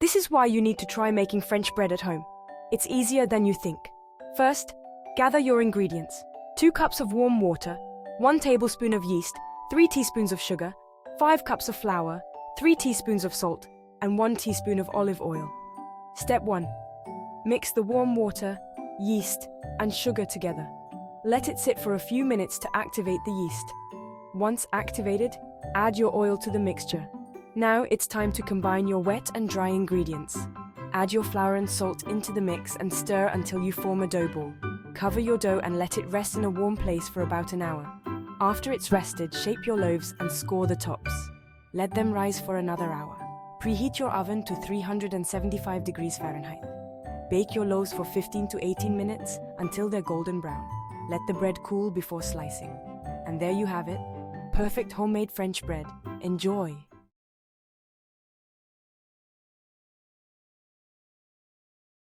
This is why you need to try making French bread at home. It's easier than you think. First, gather your ingredients. 2 cups of warm water, 1 tablespoon of yeast, 3 teaspoons of sugar, 5 cups of flour, 3 teaspoons of salt, and 1 teaspoon of olive oil. Step 1. Mix the warm water, yeast, and sugar together. Let it sit for a few minutes to activate the yeast. Once activated, add your oil to the mixture. Now it's time to combine your wet and dry ingredients. Add your flour and salt into the mix and stir until you form a dough ball. Cover your dough and let it rest in a warm place for about an hour. After it's rested, shape your loaves and score the tops. Let them rise for another hour. Preheat your oven to 375 degrees Fahrenheit. Bake your loaves for 15 to 18 minutes until they're golden brown. Let the bread cool before slicing. And there you have it, perfect homemade French bread. Enjoy!